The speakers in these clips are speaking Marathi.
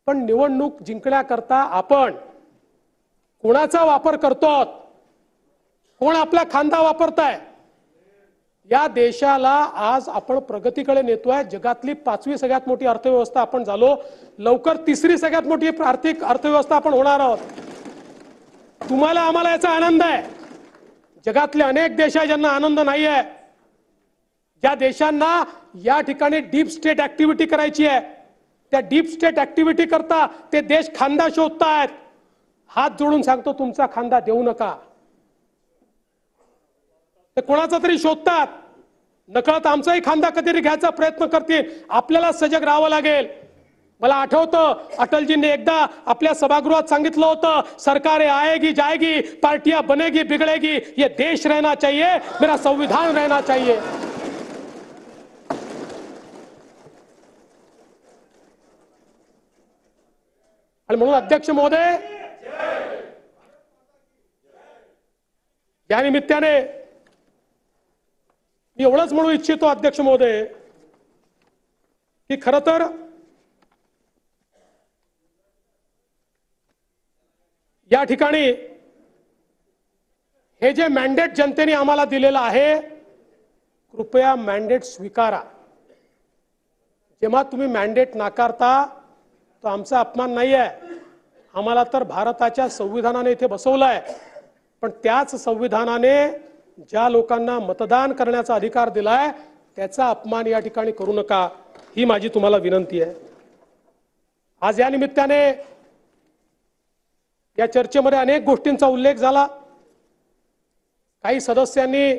पण निवडणूक जिंकण्याकरता आपण कोणाचा वापर करतो, कोण आपला खांदा वापरताय? या देशाला आज आपण प्रगतीकडे नेतोय। जगातली 5वी सगळ्यात मोठी अर्थव्यवस्था आपण झालो, लवकर 3री सगळ्यात मोठी आर्थिक अर्थव्यवस्था आपण होणार आहोत। तुम्हाला आम्हाला याचा आनंद आहे। जगातले अनेक देश आहेत ज्यांना आनंद नाही आहे, ज्या देशांना या ठिकाणी डीप स्टेट ऍक्टिव्हिटी करायची आहे, त्या डीप स्टेट ऍक्टिव्हिटी करता ते देश खांदा शोधतायत। हात जोडून सांगतो, तुमचा खांदा देऊ नका। ते कोणाचा तरी शोधतात, नकळत आमचाही खांदा कधीतरी घ्यायचा प्रयत्न करतील। आपल्याला सजग राहावं लागेल। मला आठवतं अटलजींनी एकदा आपल्या सभागृहात सांगितलं होतं, सरकारें आएगी जाएगी, पार्टियां बनेगी बिगड़ेगी, ये देश रहना चाहिए, मेरा संविधान रहना चाहिए। आणि म्हणून अध्यक्ष महोदय, या निमित्ताने मी एवढंच म्हणू इच्छितो अध्यक्ष महोदय की खरं तर या ठिकाणी हे जे मॅन्डेट जनतेने आम्हाला दिलेलं आहे, कृपया मॅन्डेट स्वीकारा। जेव्हा तुम्ही मॅन्डेट नाकारता तो आमचा अपमान नाही आहे। आम्हाला तर भारताच्या संविधानाने इथे बसवलंय, पण त्याच संविधानाने ज्या लोकांना मतदान करण्याचा अधिकार दिलाय त्याचा अपमान या ठिकाणी करू नका, ही माझी तुम्हाला विनंती आहे। आज या निमित्ताने या चर्चेमध्ये अनेक गोष्टींचा उल्लेख झाला। काही सदस्यांनी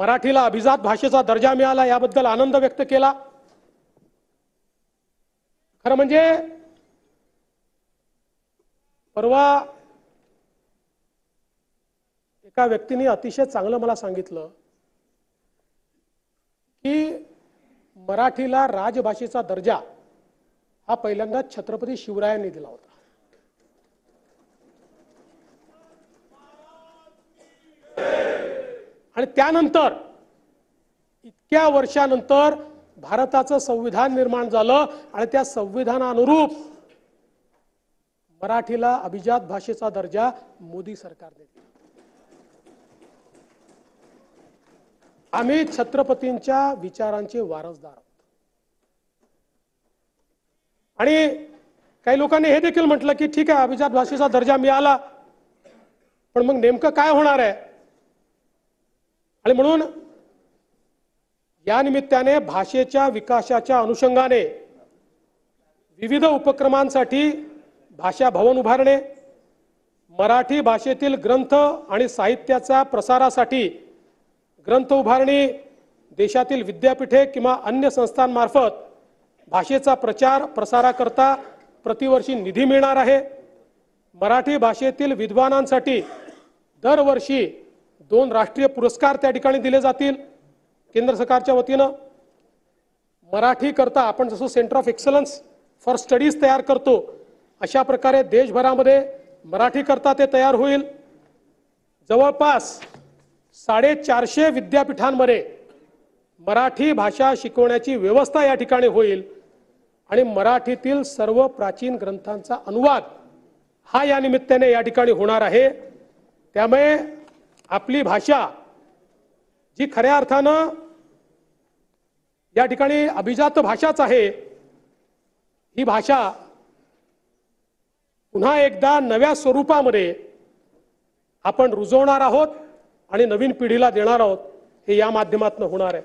मराठीला अभिजात भाषेचा दर्जा मिळाला याबद्दल आनंद व्यक्त केला। खरं म्हणजे परवा एका व्यक्तीने अतिशय चांगलं मला सांगितलं की मराठीला राजभाषेचा दर्जा हा पहिल्यांदा छत्रपती शिवरायांनी दिला होता। आणि त्यानंतर इतक्या वर्षानंतर भारताचं संविधान निर्माण झालं आणि त्या संविधानानुरूप मराठीला अभिजात भाषेचा दर्जा मोदी सरकारने दिला। आम्ही छत्रपतींच्या विचारांचे वारसदार आहोत। आणि काही लोकांनी हे देखील म्हटलं की ठीक आहे, अभिजात भाषेचा दर्जा मिळाला, पण मग नेमकं काय होणार आहे? आणि म्हणून या निमित्ताने भाषेच्या विकासाच्या अनुषंगाने विविध उपक्रमांसाठी भाषा भवन उभारणे, मराठी भाषेतील ग्रंथ आणि साहित्याच्या प्रसारासाठी ग्रंथ उभारणी, देशातील विद्यापीठे किंवा अन्य संस्थांमार्फत भाषेचा प्रचार प्रसाराकरता प्रतिवर्षी निधी मिळणार आहे। मराठी भाषेतील विद्वानांसाठी दरवर्षी 2 राष्ट्रीय पुरस्कार त्या ठिकाणी दिले जातील केंद्र सरकारच्या वतीनं। मराठी करता आपण जसं centre of excellence for studies तयार करतो, अशा प्रकारे देशभरामध्ये मराठी करता ते तयार होईल। जवळपास 450 विद्यापीठांमध्ये मराठी भाषा शिकवण्याची व्यवस्था या ठिकाणी होईल आणि मराठीतील सर्व प्राचीन ग्रंथांचा अनुवाद हा या निमित्ताने या ठिकाणी होणार आहे। त्यामुळे आपली भाषा जी खऱ्या अर्थानं या ठिकाणी अभिजात भाषाच आहे, ही भाषा पुन्हा एकदा नव्या स्वरूपामध्ये आपण रुजवणार आहोत आणि नवीन पिढीला देणार आहोत। हे या माध्यमातून होणार आहे।